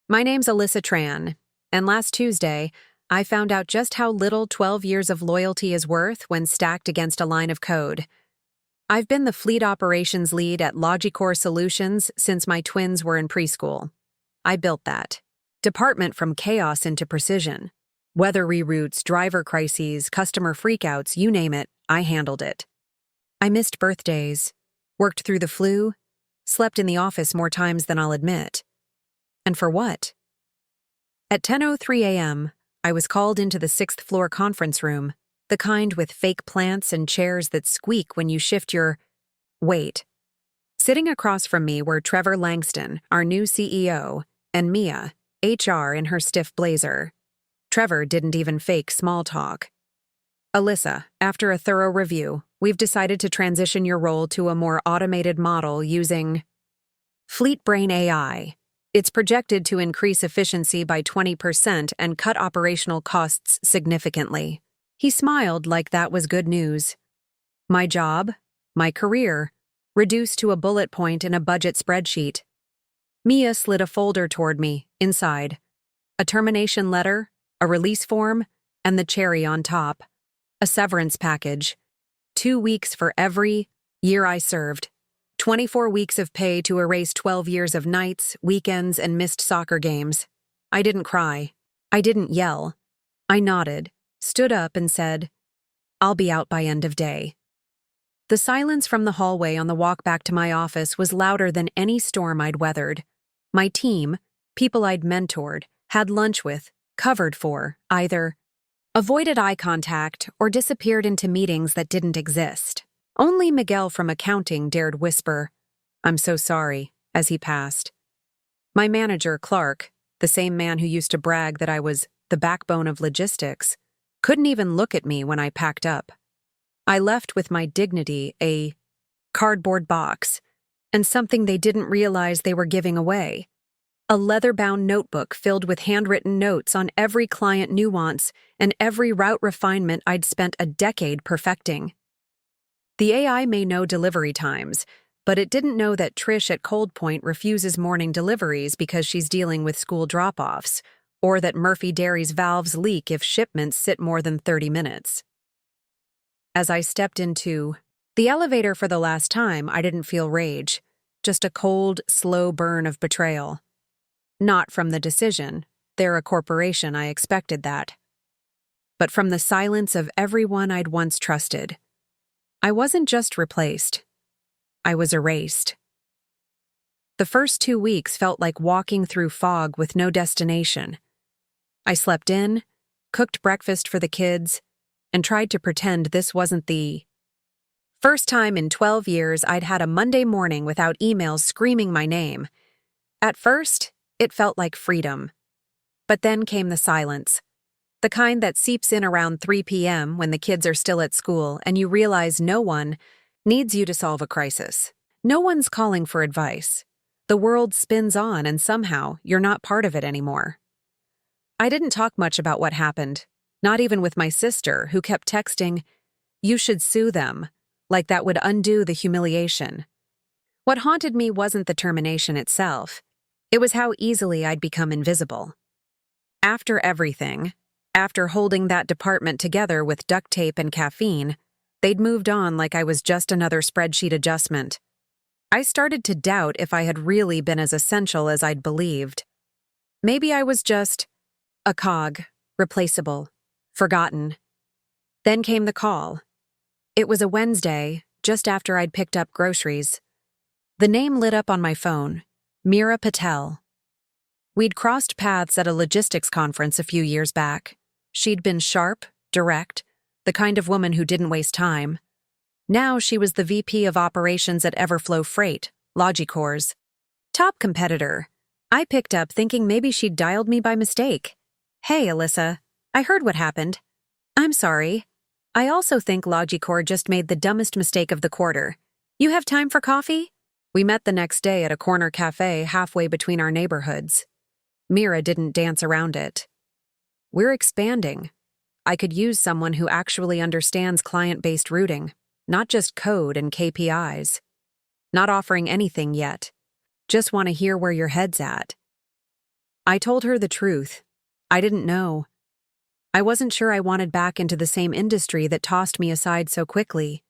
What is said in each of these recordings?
My name's Alyssa Tran, and last Tuesday, I found out just how little 12 years of loyalty is worth when stacked against a line of code. I've been the fleet operations lead at Logicor Solutions since my twins were in preschool. I built that department from chaos into precision. Weather reroutes, driver crises, customer freakouts, you name it, I handled it. I missed birthdays, worked through the flu, slept in the office more times than I'll admit. And for what? At 10:03 a.m., I was called into the 6th floor conference room, the kind with fake plants and chairs that squeak when you shift your weight. Sitting across from me were Trevor Langston, our new CEO, and Mia, HR in her stiff blazer. Trevor didn't even fake small talk. Alyssa, after a thorough review, we've decided to transition your role to a more automated model using FleetBrain AI. It's projected to increase efficiency by 20% and cut operational costs significantly. He smiled like that was good news. My job, my career, reduced to a bullet point in a budget spreadsheet. Mia slid a folder toward me, inside. A termination letter, a release form, and the cherry on top. A severance package. 2 weeks for every year I served. 24 weeks of pay to erase 12 years of nights, weekends, and missed soccer games. I didn't cry. I didn't yell. I nodded, stood up, and said, "I'll be out by end of day." The silence from the hallway on the walk back to my office was louder than any storm I'd weathered. My team, people I'd mentored, had lunch with, covered for, either avoided eye contact or disappeared into meetings that didn't exist. Only Miguel from accounting dared whisper, "I'm so sorry," as he passed. My manager, Clark, the same man who used to brag that I was the backbone of logistics, couldn't even look at me when I packed up. I left with my dignity, a cardboard box, and something they didn't realize they were giving away. A leather-bound notebook filled with handwritten notes on every client nuance and every route refinement I'd spent a decade perfecting. The AI may know delivery times, but it didn't know that Trish at Cold Point refuses morning deliveries because she's dealing with school drop-offs, or that Murphy Dairy's valves leak if shipments sit more than 30 minutes. As I stepped into the elevator for the last time, I didn't feel rage, just a cold, slow burn of betrayal. Not from the decision. They're a corporation, I expected that. But from the silence of everyone I'd once trusted. I wasn't just replaced. I was erased. The first 2 weeks felt like walking through fog with no destination. I slept in, cooked breakfast for the kids, and tried to pretend this wasn't the first time in 12 years I'd had a Monday morning without emails screaming my name. At first, it felt like freedom. But then came the silence. The kind that seeps in around 3 p.m. when the kids are still at school and you realize no one needs you to solve a crisis. No one's calling for advice. The world spins on and somehow you're not part of it anymore. I didn't talk much about what happened, not even with my sister, who kept texting, "You should sue them," like that would undo the humiliation. What haunted me wasn't the termination itself. It was how easily I'd become invisible. After everything, after holding that department together with duct tape and caffeine, they'd moved on like I was just another spreadsheet adjustment. I started to doubt if I had really been as essential as I'd believed. Maybe I was just a cog, replaceable, forgotten. Then came the call. It was a Wednesday, just after I'd picked up groceries. The name lit up on my phone. Meera Patel. We'd crossed paths at a logistics conference a few years back. She'd been sharp, direct, the kind of woman who didn't waste time. Now she was the VP of operations at Everflow Freight, Logicor's top competitor. I picked up thinking maybe she'd dialed me by mistake. "Hey, Alyssa, I heard what happened. I'm sorry. I also think Logicor just made the dumbest mistake of the quarter. You have time for coffee?" We met the next day at a corner cafe halfway between our neighborhoods. Meera didn't dance around it. "We're expanding. I could use someone who actually understands client-based routing, not just code and KPIs. Not offering anything yet. Just want to hear where your head's at." I told her the truth. I didn't know. I wasn't sure I wanted back into the same industry that tossed me aside so quickly.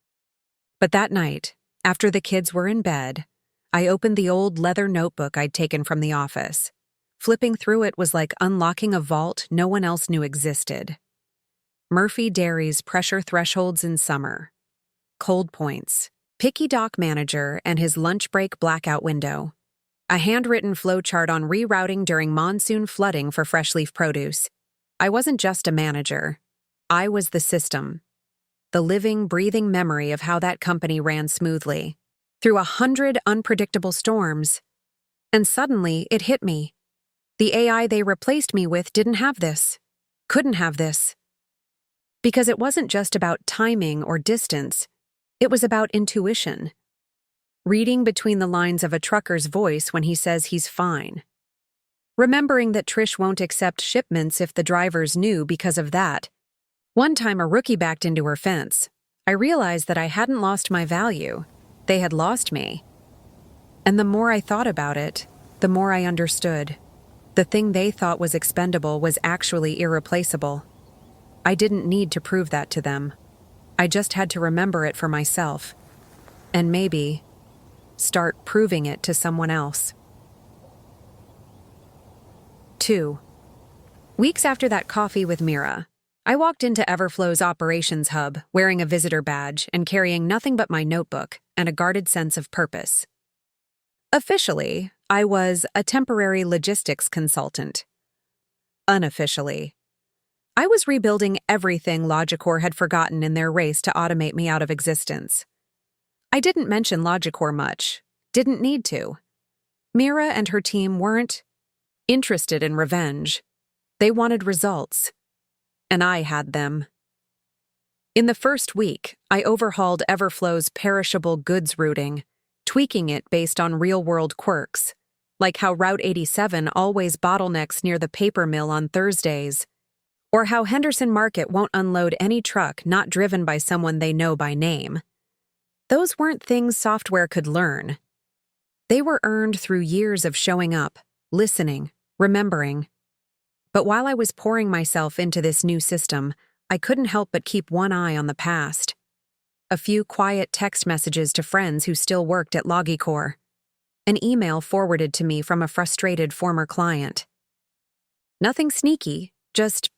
But that night, after the kids were in bed, I opened the old leather notebook I'd taken from the office. Flipping through it was like unlocking a vault no one else knew existed. Murphy Dairy's Pressure Thresholds in Summer. Cold Points. Picky Dock Manager and his lunch break blackout window. A handwritten flowchart on rerouting during monsoon flooding for fresh leaf produce. I wasn't just a manager. I was the system. The living, breathing memory of how that company ran smoothly. Through 100 unpredictable storms. And suddenly, it hit me. The AI they replaced me with didn't have this. Couldn't have this. Because it wasn't just about timing or distance. It was about intuition. Reading between the lines of a trucker's voice when he says he's fine. Remembering that Trish won't accept shipments if the drivers knew because of that. One time a rookie backed into her fence. I realized that I hadn't lost my value. They had lost me. And the more I thought about it, the more I understood. The thing they thought was expendable was actually irreplaceable. I didn't need to prove that to them. I just had to remember it for myself. And maybe start proving it to someone else. 2. Weeks after that coffee with Mira, I walked into Everflow's operations hub wearing a visitor badge and carrying nothing but my notebook and a guarded sense of purpose. Officially, I was a temporary logistics consultant. Unofficially, I was rebuilding everything Logicor had forgotten in their race to automate me out of existence. I didn't mention Logicor much, didn't need to. Mira and her team weren't interested in revenge. They wanted results. And I had them. In the first week, I overhauled Everflow's perishable goods routing, tweaking it based on real-world quirks, like how Route 87 always bottlenecks near the paper mill on Thursdays, or how Henderson Market won't unload any truck not driven by someone they know by name. Those weren't things software could learn. They were earned through years of showing up, listening, remembering. But while I was pouring myself into this new system, I couldn't help but keep one eye on the past. A few quiet text messages to friends who still worked at Logicor. An email forwarded to me from a frustrated former client. Nothing sneaky, just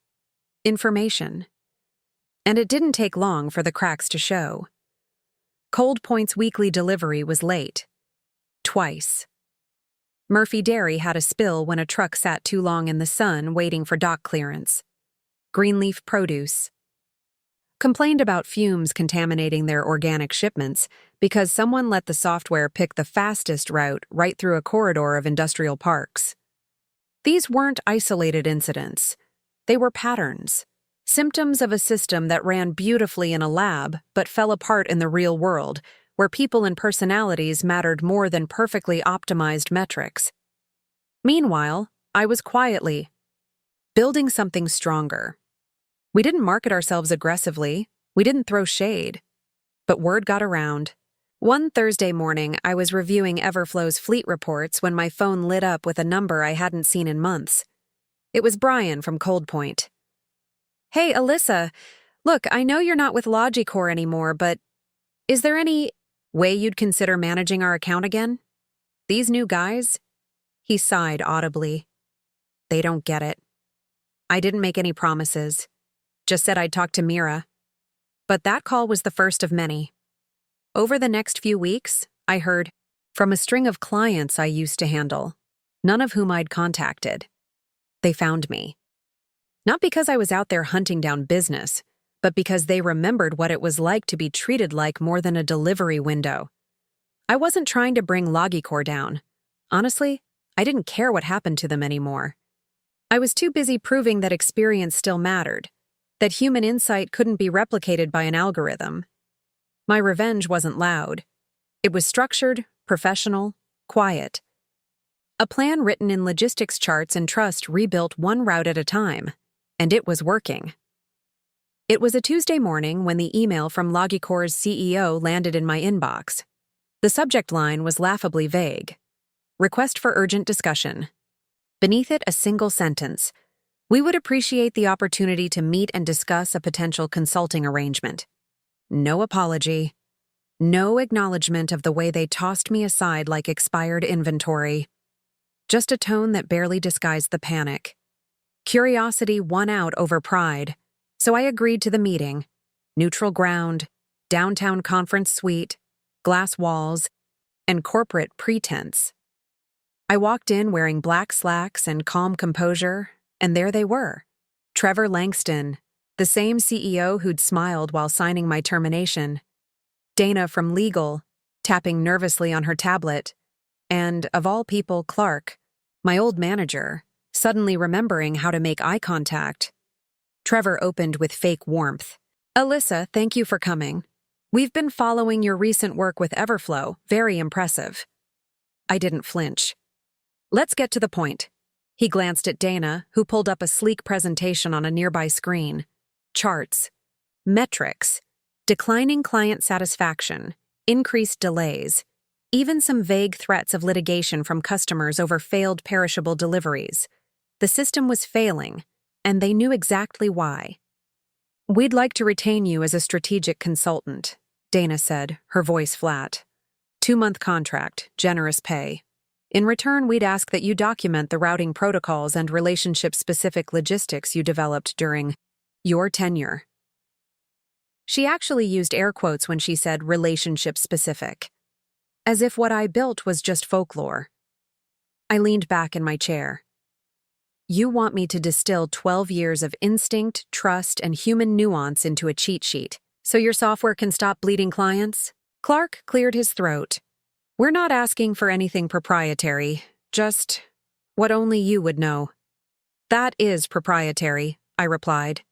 information. And it didn't take long for the cracks to show. Cold Point's weekly delivery was late. Twice. Murphy Dairy had a spill when a truck sat too long in the sun waiting for dock clearance. Greenleaf Produce complained about fumes contaminating their organic shipments because someone let the software pick the fastest route right through a corridor of industrial parks. These weren't isolated incidents. They were patterns, symptoms of a system that ran beautifully in a lab but fell apart in the real world, where people and personalities mattered more than perfectly optimized metrics. Meanwhile, I was quietly building something stronger. We didn't market ourselves aggressively. We didn't throw shade. But word got around. One Thursday morning, I was reviewing Everflow's fleet reports when my phone lit up with a number I hadn't seen in months. It was Brian from Cold Point. "Hey, Alyssa, look, I know you're not with Logicor anymore, but is there any way you'd consider managing our account again? These new guys?" He sighed audibly. "They don't get it. I didn't make any promises. Just said I'd talk to Mira." But that call was the first of many. Over the next few weeks, I heard from a string of clients I used to handle, none of whom I'd contacted. They found me. Not because I was out there hunting down business, but because they remembered what it was like to be treated like more than a delivery window. I wasn't trying to bring Logicor down. Honestly, I didn't care what happened to them anymore. I was too busy proving that experience still mattered, that human insight couldn't be replicated by an algorithm. My revenge wasn't loud. It was structured, professional, quiet. A plan written in logistics charts and trust rebuilt one route at a time, and it was working. It was a Tuesday morning when the email from Logicor's CEO landed in my inbox. The subject line was laughably vague. Request for urgent discussion. Beneath it, a single sentence. We would appreciate the opportunity to meet and discuss a potential consulting arrangement. No apology. No acknowledgement of the way they tossed me aside like expired inventory. Just a tone that barely disguised the panic. Curiosity won out over pride, so I agreed to the meeting. Neutral ground, downtown conference suite, glass walls, and corporate pretense. I walked in wearing black slacks and calm composure, and there they were. Trevor Langston, the same CEO who'd smiled while signing my termination. Dana from legal, tapping nervously on her tablet. And, of all people, Clark, my old manager, suddenly remembering how to make eye contact. Trevor opened with fake warmth. Alyssa, thank you for coming. We've been following your recent work with Everflow, very impressive. I didn't flinch. Let's get to the point. He glanced at Dana, who pulled up a sleek presentation on a nearby screen. Charts, metrics, declining client satisfaction, increased delays, even some vague threats of litigation from customers over failed perishable deliveries. The system was failing, and they knew exactly why. We'd like to retain you as a strategic consultant, Dana said, her voice flat. 2-month contract, generous pay. In return, we'd ask that you document the routing protocols and relationship-specific logistics you developed during your tenure. She actually used air quotes when she said relationship-specific, as if what I built was just folklore. I leaned back in my chair. You want me to distill 12 years of instinct, trust, and human nuance into a cheat sheet, so your software can stop bleeding clients? Clark cleared his throat. We're not asking for anything proprietary, just what only you would know. That is proprietary, I replied.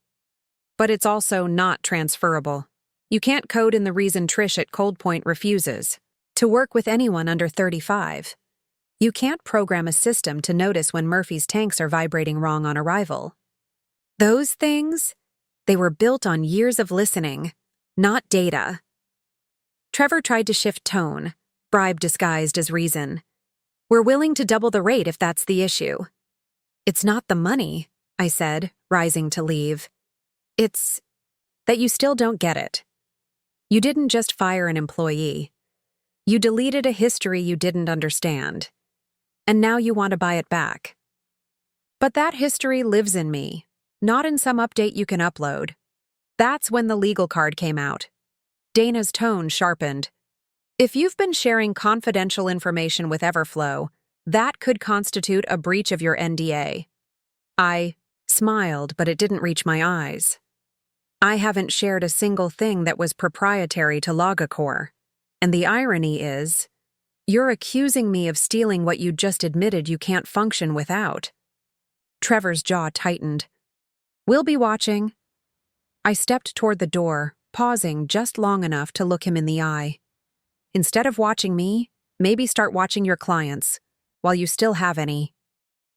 But it's also not transferable. You can't code in the reason Trish at Coldpoint refuses to work with anyone under 35. You can't program a system to notice when Murphy's tanks are vibrating wrong on arrival. Those things, they were built on years of listening, not data. Trevor tried to shift tone, bribe disguised as reason. We're willing to double the rate if that's the issue. It's not the money, I said, rising to leave. It's that you still don't get it. You didn't just fire an employee. You deleted a history you didn't understand. And now you want to buy it back. But that history lives in me, not in some update you can upload. That's when the legal card came out. Dana's tone sharpened. If you've been sharing confidential information with Everflow, that could constitute a breach of your NDA. I smiled, but it didn't reach my eyes. I haven't shared a single thing that was proprietary to Logicor. And the irony is, you're accusing me of stealing what you just admitted you can't function without. Trevor's jaw tightened. We'll be watching. I stepped toward the door, pausing just long enough to look him in the eye. Instead of watching me, maybe start watching your clients, while you still have any.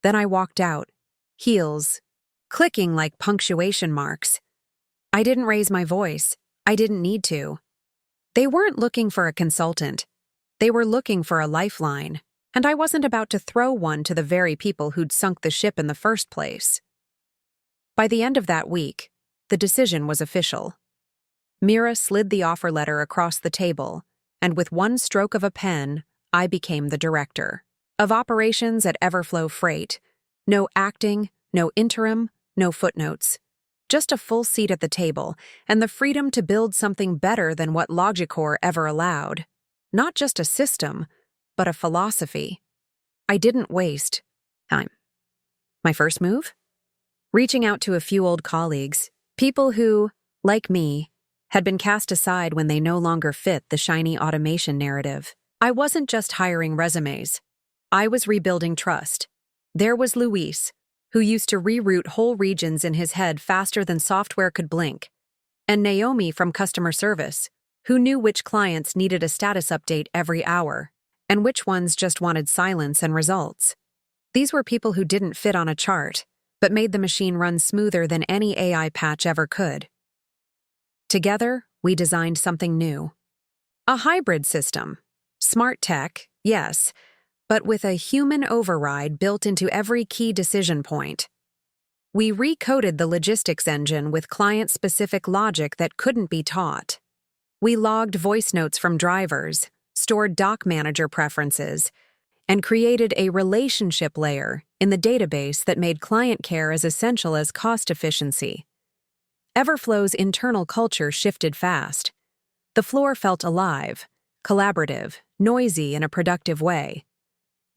Then I walked out, heels clicking like punctuation marks. I didn't raise my voice. I didn't need to. They weren't looking for a consultant. They were looking for a lifeline, and I wasn't about to throw one to the very people who'd sunk the ship in the first place. By the end of that week, the decision was official. Mira slid the offer letter across the table, and with one stroke of a pen, I became the director of operations at Everflow Freight. No acting, no interim, no footnotes. Just a full seat at the table, and the freedom to build something better than what Logicor ever allowed. Not just a system, but a philosophy. I didn't waste time. My first move? Reaching out to a few old colleagues, people who, like me, had been cast aside when they no longer fit the shiny automation narrative. I wasn't just hiring resumes. I was rebuilding trust. There was Luis, who used to reroute whole regions in his head faster than software could blink, and Naomi from customer service, who knew which clients needed a status update every hour, and which ones just wanted silence and results. These were people who didn't fit on a chart, but made the machine run smoother than any AI patch ever could. Together, we designed something new. A hybrid system. Smart tech, yes, but with a human override built into every key decision point. We recoded the logistics engine with client-specific logic that couldn't be taught. We logged voice notes from drivers, stored dock manager preferences, and created a relationship layer in the database that made client care as essential as cost efficiency. Everflow's internal culture shifted fast. The floor felt alive, collaborative, noisy in a productive way.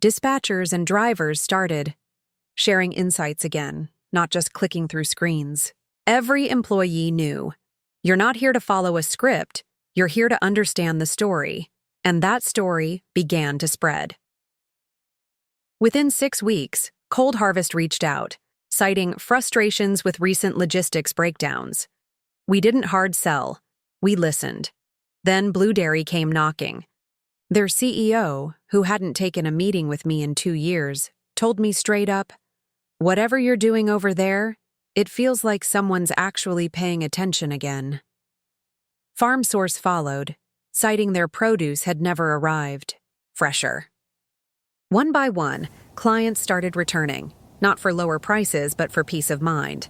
Dispatchers and drivers started sharing insights again, not just clicking through screens. Every employee knew, you're not here to follow a script, you're here to understand the story, and that story began to spread. Within 6 weeks, Cold Harvest reached out, citing frustrations with recent logistics breakdowns. We didn't hard sell, we listened. Then Blue Dairy came knocking. Their CEO, who hadn't taken a meeting with me in 2 years, told me straight up, "Whatever you're doing over there, it feels like someone's actually paying attention again." FarmSource followed, citing their produce had never arrived, fresher. One by one, clients started returning, not for lower prices but for peace of mind,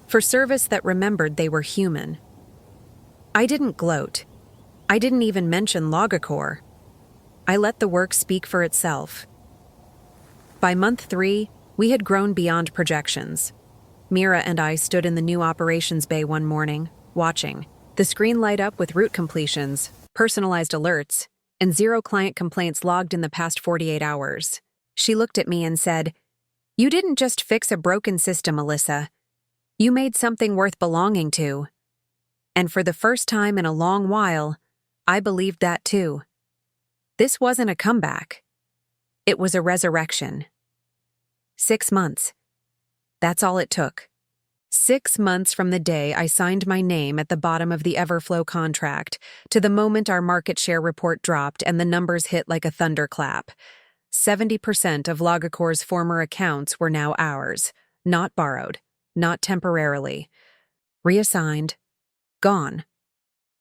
for service that remembered they were human. I didn't gloat. I didn't even mention Logicor. I let the work speak for itself. By month 3, we had grown beyond projections. Mira and I stood in the new operations bay one morning, watching. The screen light up with route completions, personalized alerts, and 0 client complaints logged in the past 48 hours. She looked at me and said, "You didn't just fix a broken system, Alyssa. You made something worth belonging to." And for the first time in a long while, I believed that too. This wasn't a comeback. It was a resurrection. 6 months. That's all it took. 6 months from the day I signed my name at the bottom of the Everflow contract to the moment our market share report dropped and the numbers hit like a thunderclap. 70% of Logicor's former accounts were now ours, not borrowed, not temporarily. Reassigned. Gone.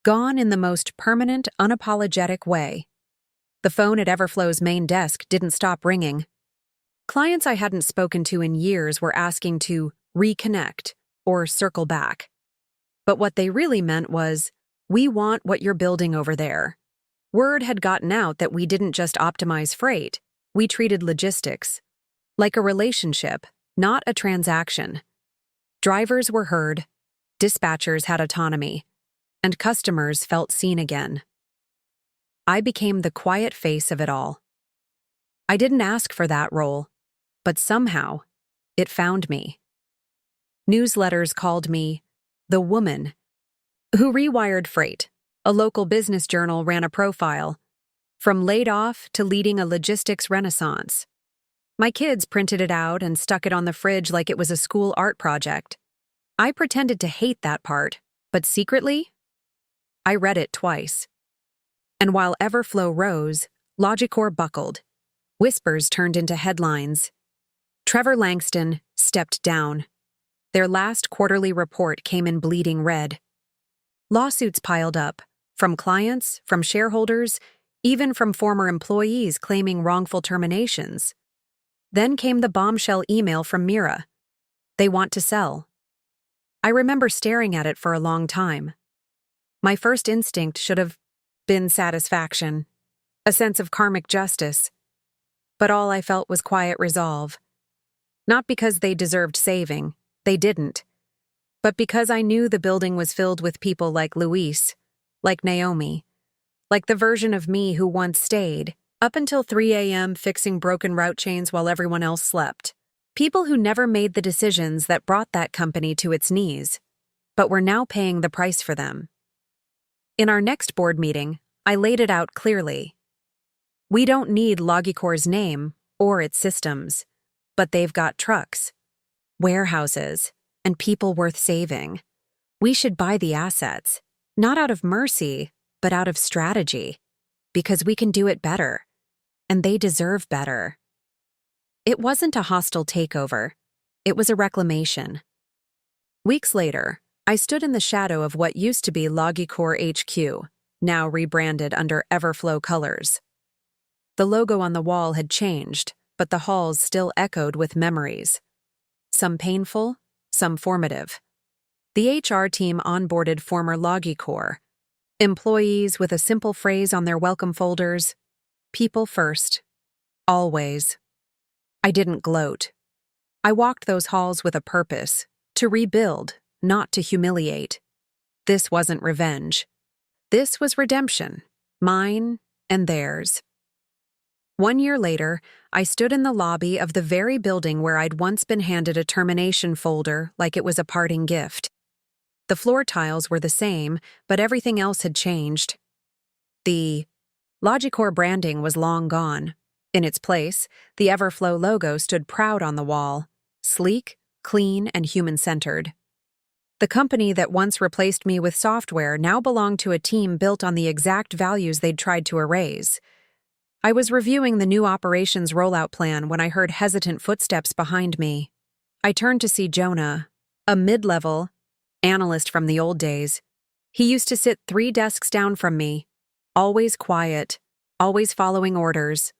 Gone in the most permanent, unapologetic way. The phone at Everflow's main desk didn't stop ringing. Clients I hadn't spoken to in years were asking to reconnect or circle back. But what they really meant was, "We want what you're building over there." Word had gotten out that we didn't just optimize freight, we treated logistics like a relationship, not a transaction. Drivers were heard, dispatchers had autonomy, and customers felt seen again. I became the quiet face of it all. I didn't ask for that role, but somehow, it found me. Newsletters called me the woman who rewired freight. A local business journal ran a profile, from laid off to leading a logistics renaissance. My kids printed it out and stuck it on the fridge like it was a school art project. I pretended to hate that part, but secretly, I read it twice. And while Everflow rose, Logicor buckled. Whispers turned into headlines. Trevor Langston stepped down. Their last quarterly report came in bleeding red. Lawsuits piled up, from clients, from shareholders, even from former employees claiming wrongful terminations. Then came the bombshell email from Mira. They want to sell. I remember staring at it for a long time. My first instinct should have been satisfaction, a sense of karmic justice. But all I felt was quiet resolve. Not because they deserved saving, they didn't, but because I knew the building was filled with people like Luis, like Naomi, like the version of me who once stayed, up until 3 a.m. fixing broken route chains while everyone else slept. People who never made the decisions that brought that company to its knees, but were now paying the price for them. In our next board meeting, I laid it out clearly. We don't need Logicor's name or its systems, but they've got trucks, warehouses, and people worth saving. We should buy the assets, not out of mercy, but out of strategy, because we can do it better, and they deserve better. It wasn't a hostile takeover. It was a reclamation. Weeks later, I stood in the shadow of what used to be Logicor HQ, now rebranded under Everflow colors. The logo on the wall had changed, but the halls still echoed with memories. Some painful, some formative. The HR team onboarded former Logicor. Employees with a simple phrase on their welcome folders: people first. Always. I didn't gloat. I walked those halls with a purpose: to rebuild, not to humiliate. This wasn't revenge. This was redemption, mine and theirs. 1 year later, I stood in the lobby of the very building where I'd once been handed a termination folder like it was a parting gift. The floor tiles were the same, but everything else had changed. The Logicor branding was long gone. In its place, the Everflow logo stood proud on the wall, sleek, clean, and human-centered. The company that once replaced me with software now belonged to a team built on the exact values they'd tried to erase. I was reviewing the new operations rollout plan when I heard hesitant footsteps behind me. I turned to see Jonah, a mid-level analyst from the old days. He used to sit 3 desks down from me, always quiet, always following orders.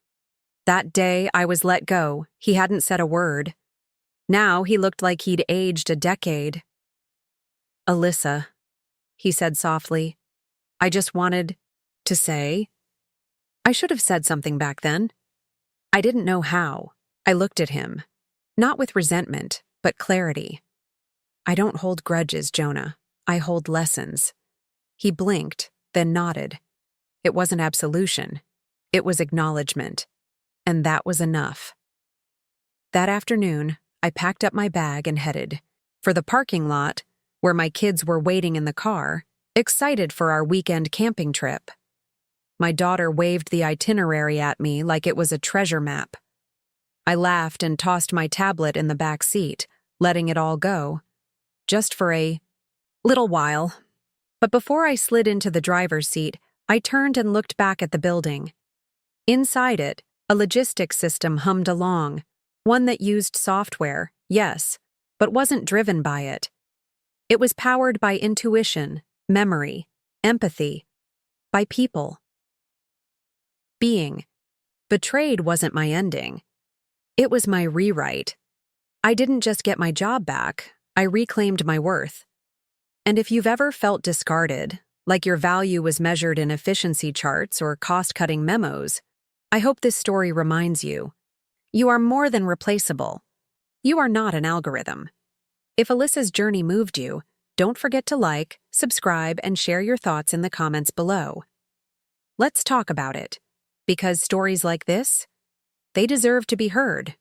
That day I was let go, he hadn't said a word. Now he looked like he'd aged a decade. "Alyssa," he said softly. "I just wanted to say..." I should have said something back then. I didn't know how. I looked at him, not with resentment, but clarity. "I don't hold grudges, Jonah. I hold lessons." He blinked, then nodded. It wasn't absolution. It was acknowledgement. And that was enough. That afternoon, I packed up my bag and headed for the parking lot, where my kids were waiting in the car, excited for our weekend camping trip. My daughter waved the itinerary at me like it was a treasure map. I laughed and tossed my tablet in the back seat, letting it all go. Just for a little while. But before I slid into the driver's seat, I turned and looked back at the building. Inside it, a logistics system hummed along, one that used software, yes, but wasn't driven by it. It was powered by intuition, memory, empathy, by people. Being betrayed wasn't my ending. It was my rewrite. I didn't just get my job back, I reclaimed my worth. And if you've ever felt discarded, like your value was measured in efficiency charts or cost-cutting memos, I hope this story reminds you, you are more than replaceable. You are not an algorithm. If Alyssa's journey moved you, don't forget to like, subscribe, and share your thoughts in the comments below. Let's talk about it, because stories like this, they deserve to be heard.